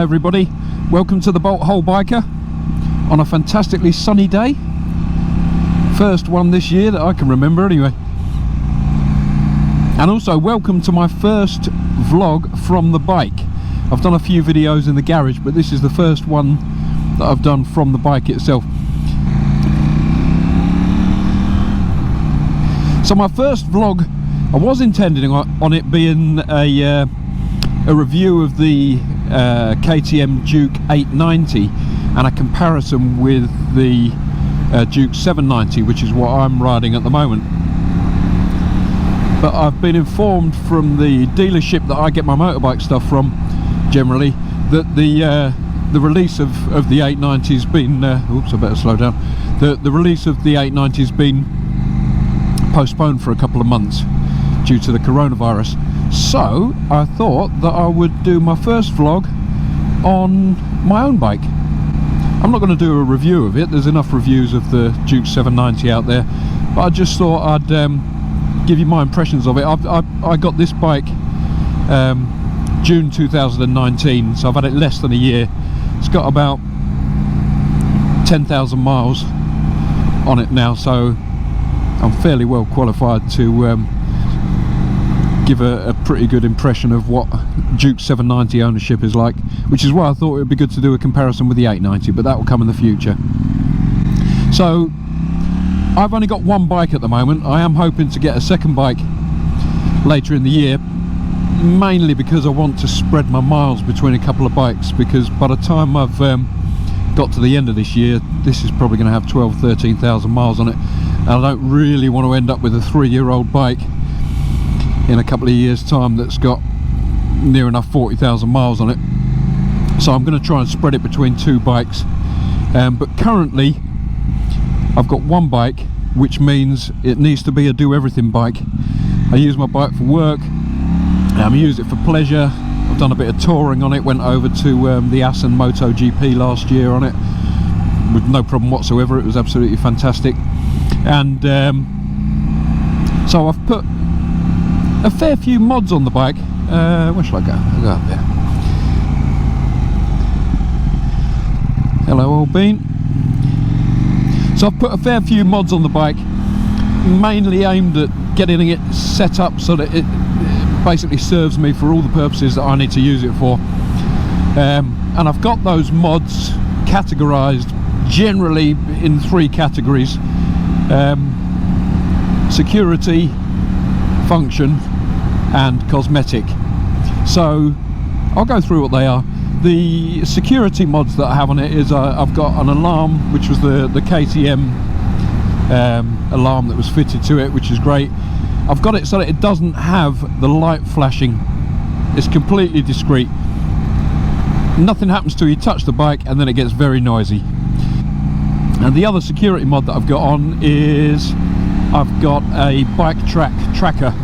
Hello everybody, welcome to the Bolt Hole Biker on a fantastically sunny day. First one this year that I can remember anyway. And also welcome to my first vlog from the bike. I've done a few videos in the garage, but this is the first one that I've done from the bike itself. So my first vlog, I was intending on it being a review of the KTM Duke 890 and a comparison with the Duke 790, which is what I'm riding at the moment. But I've been informed from the dealership that I get my motorbike stuff from, generally, that the release of the 890 has been oops, I better slow down. The release of the 890 has been postponed for a couple of months due to the coronavirus. So I thought that I would do my first vlog on my own bike. I'm not going to do a review of it, there's enough reviews of the Duke 790 out there, but I just thought I'd give you my impressions of it. I got this bike June 2019, so I've had it less than a year. It's got about 10,000 miles on it now, so I'm fairly well qualified to give a pretty good impression of what Duke 790 ownership is like, which is why I thought it would be good to do a comparison with the 890, but that will come in the future. So I've only got one bike at the moment. I am hoping to get a second bike later in the year, mainly because I want to spread my miles between a couple of bikes, because by the time I've got to the end of this year, this is probably going to have 13,000 miles on it, and I don't really want to end up with a 3-year-old bike in a couple of years time that's got near enough 40,000 miles on it. So I'm going to try and spread it between two bikes, but currently I've got one bike, which means it needs to be a do-everything bike. I use my bike for work, I use it for pleasure. I've done a bit of touring on it, went over to the Assen MotoGP last year on it with no problem whatsoever. It was absolutely fantastic. And so I've put a fair few mods on the bike. Where shall I go? I'll go up there. Hello, old bean. So I've put a fair few mods on the bike, mainly aimed at getting it set up so that it basically serves me for all the purposes that I need to use it for. And I've got those mods categorized generally in 3 categories: security, function, and cosmetic. So I'll go through what they are. The security mods that I have on it is I've got an alarm, which was the KTM alarm that was fitted to it, which is great. I've got it so that it doesn't have the light flashing. It's completely discreet. Nothing happens till you touch the bike, and then it gets very noisy. And the other security mod that I've got on is I've got a bike tracker.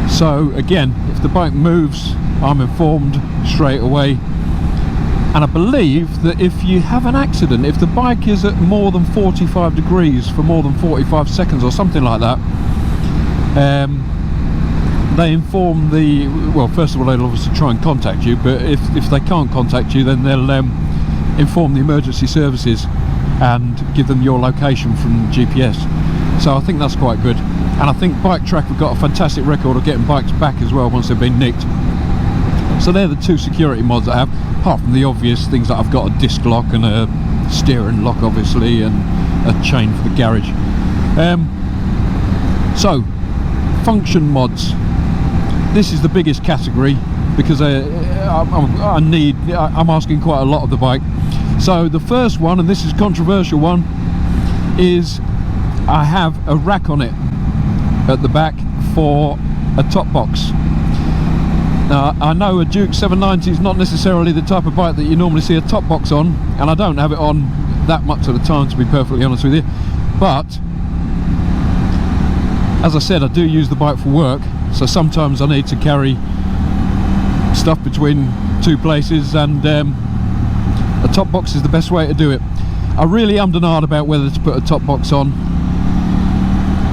So again, if the bike moves, I'm informed straight away. And I believe that if you have an accident, if the bike is at more than 45 degrees for more than 45 seconds or something like that, they inform the, well, first of all they'll obviously try and contact you, but if they can't contact you, then they'll inform the emergency services and give them your location from GPS. So I think that's quite good. And I think Bike Track have got a fantastic record of getting bikes back as well once they've been nicked. So they're the 2 security mods I have, apart from the obvious things that I've got: a disc lock and a steering lock obviously, and a chain for the garage. So function mods, this is the biggest category, because I'm asking quite a lot of the bike. So the first one, and this is a controversial one, is I have a rack on it at the back for a top box. Now I know a Duke 790 is not necessarily the type of bike that you normally see a top box on, and I don't have it on that much of the time, to be perfectly honest with you, but as I said, I do use the bike for work, so sometimes I need to carry stuff between 2 places, and a top box is the best way to do it. I really ummed and ahed about whether to put a top box on,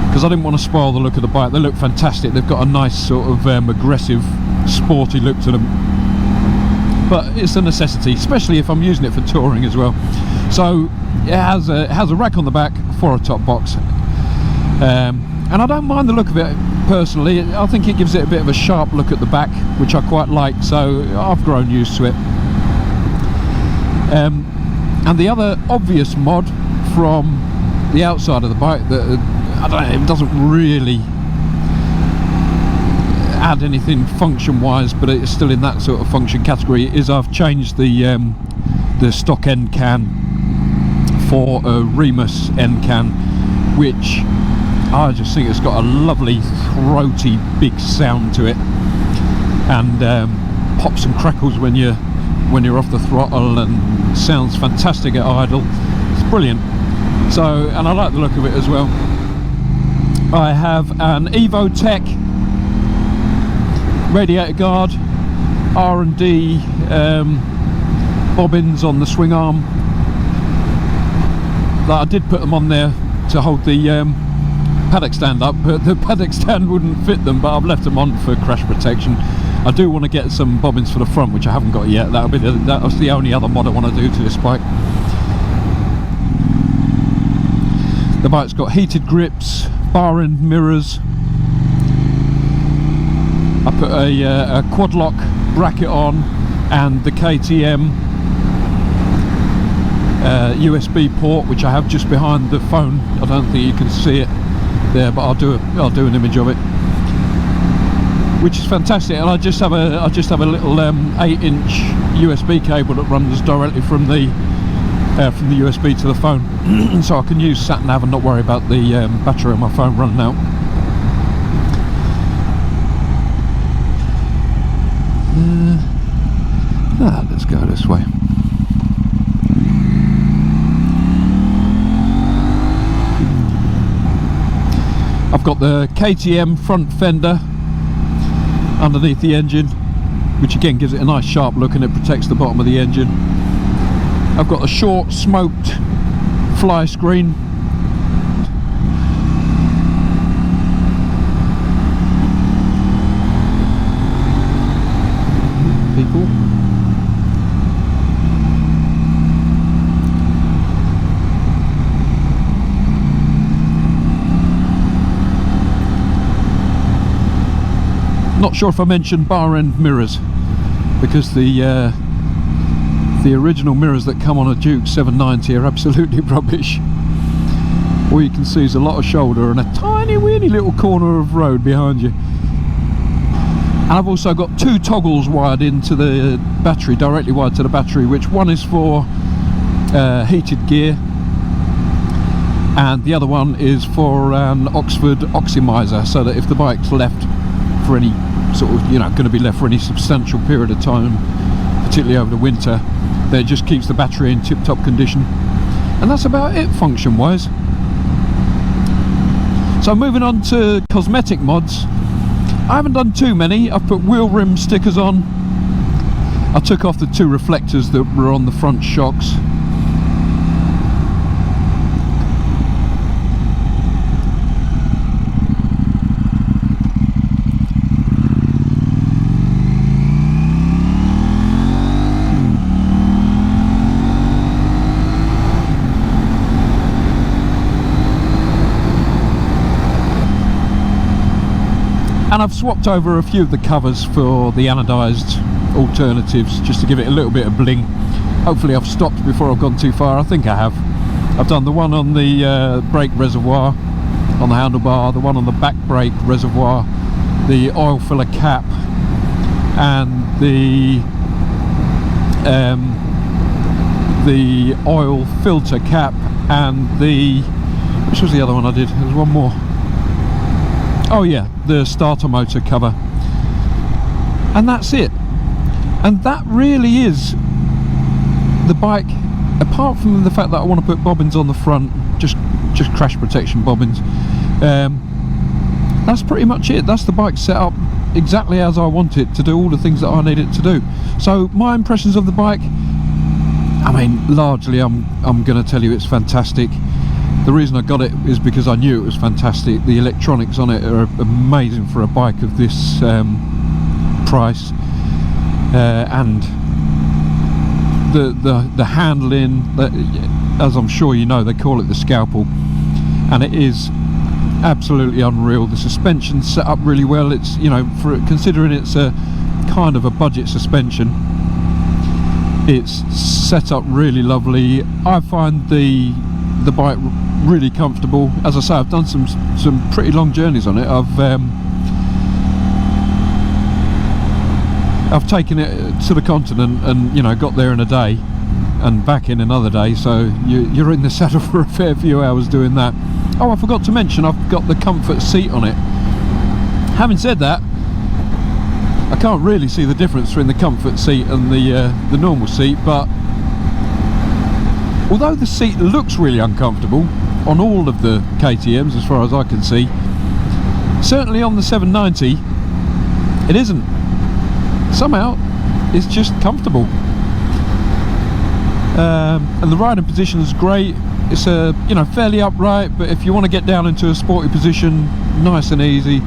because I didn't want to spoil the look of the bike. They look fantastic. They've got a nice sort of aggressive, sporty look to them. but it's a necessity, especially if I'm using it for touring as well. So it has a rack on the back for a top box, and I don't mind the look of it personally. I think it gives it a bit of a sharp look at the back, which I quite like, so I've grown used to it. And the other obvious mod from the outside of the bike that I don't know, it doesn't really add anything function wise, but it's still in that sort of function category, is I've changed the stock end can for a Remus end can, which I just think it's got a lovely throaty big sound to it, and pops and crackles when you're off the throttle, and sounds fantastic at idle. It's brilliant. So, and I like the look of it as well. I have an EvoTech radiator guard, R&D bobbins on the swing arm. That I did put them on there to hold the paddock stand up, but the paddock stand wouldn't fit them, but I've left them on for crash protection. I do want to get some bobbins for the front, which I haven't got yet. That was the only other mod I want to do to this bike. The bike's got heated grips, bar end mirrors. I put a quad lock bracket on, and the KTM USB port, which I have just behind the phone. I don't think you can see it there, but I'll do an image of it, which is fantastic. And I just have a little 8-inch USB cable that runs directly from the USB to the phone, so I can use sat nav and not worry about the battery on my phone running out. Let's go this way. I've got the KTM front fender underneath the engine, which again gives it a nice sharp look, and it protects the bottom of the engine. I've got a short smoked fly screen. People. Not sure if I mentioned bar end mirrors, because the original mirrors that come on a Duke 790 are absolutely rubbish. All you can see is a lot of shoulder and a tiny weeny little corner of road behind you. And I've also got two toggles wired into the battery, directly wired to the battery, which one is for heated gear, and the other one is for an Oxford oxidizer, so that if the bike's left for any sort of, going to be left for any substantial period of time, particularly over the winter, then it just keeps the battery in tip-top condition. And that's about it function wise. So moving on to cosmetic mods, I haven't done too many. I've put wheel rim stickers on. I took off the two reflectors that were on the front shocks. And I've swapped over a few of the covers for the anodised alternatives, just to give it a little bit of bling. Hopefully I've stopped before I've gone too far. I think I have. I've done the one on the brake reservoir on the handlebar, the one on the back brake reservoir, the oil filler cap, and the oil filter cap, and which was the other one I did? There was one more. Oh yeah, the starter motor cover. And that's it. And that really is the bike, apart from the fact that I want to put bobbins on the front, just crash protection bobbins. That's pretty much it. That's the bike set up exactly as I want it to do all the things that I need it to do. So my impressions of the bike, I mean, largely I'm going to tell you it's fantastic. The reason I got it is because I knew it was fantastic. The electronics on it are amazing for a bike of this price, and the handling, as I'm sure you know, they call it the scalpel, and it is absolutely unreal. The suspension's set up really well. It's, you know, for considering it's a kind of a budget suspension, it's set up really lovely. I find the bike really comfortable. As I say, I've done some pretty long journeys on it. I've taken it to the continent and, you know, got there in a day and back in another day, so you're in the saddle for a fair few hours doing that. Oh, I forgot to mention, I've got the comfort seat on it. Having said that, I can't really see the difference between the comfort seat and the normal seat, but although the seat looks really uncomfortable on all of the KTMs as far as I can see, certainly on the 790 it isn't. Somehow it's just comfortable, and the riding position is great. It's you know, fairly upright, but if you want to get down into a sporty position, nice and easy,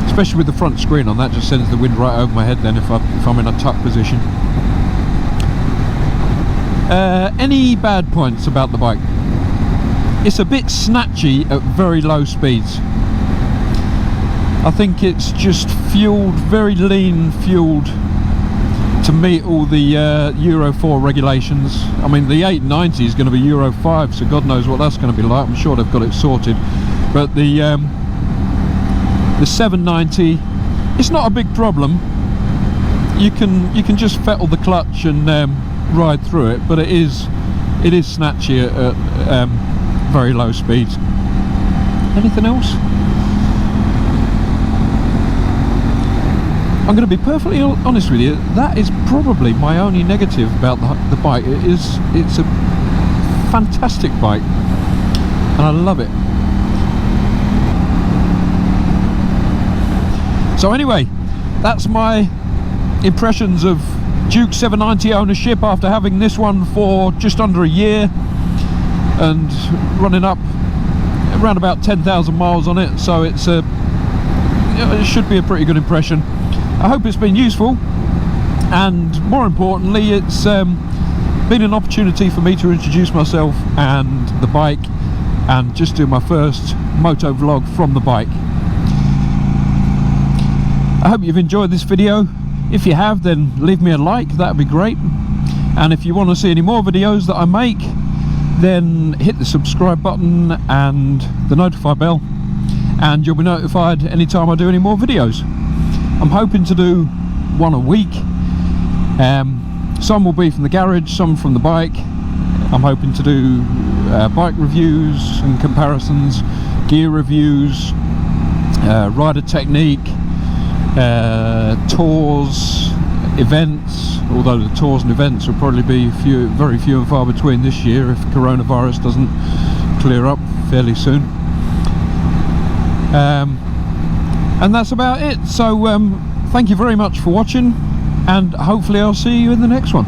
especially with the front screen on. That just sends the wind right over my head then if I'm in a tuck position. Any bad points about the bike? It's a bit snatchy at very low speeds. I think it's just fueled, very lean fueled, to meet all the Euro 4 regulations. I mean, the 890 is going to be Euro 5, so God knows what that's going to be like. I'm sure they've got it sorted, but the 790, it's not a big problem. You can just fettle the clutch and ride through it, but it is snatchy at very low speeds. Anything else? I'm going to be perfectly honest with you, that is probably my only negative about the bike. It's a fantastic bike and I love it. So anyway, that's my impressions of Duke 790 ownership after having this one for just under a year and running up around about 10,000 miles on it, so it should be a pretty good impression. I hope it's been useful, and more importantly, it's been an opportunity for me to introduce myself and the bike and just do my first moto vlog from the bike. I hope you've enjoyed this video. If you have, then leave me a like, that would be great. And if you want to see any more videos that I make, then hit the subscribe button and the notify bell, and you'll be notified anytime I do any more videos. I'm hoping to do one a week. Some will be from the garage, some from the bike. I'm hoping to do bike reviews and comparisons, gear reviews, rider technique, tours, events, although the tours and events will probably be very few and far between this year if coronavirus doesn't clear up fairly soon. And that's about it. So thank you very much for watching, and hopefully I'll see you in the next one.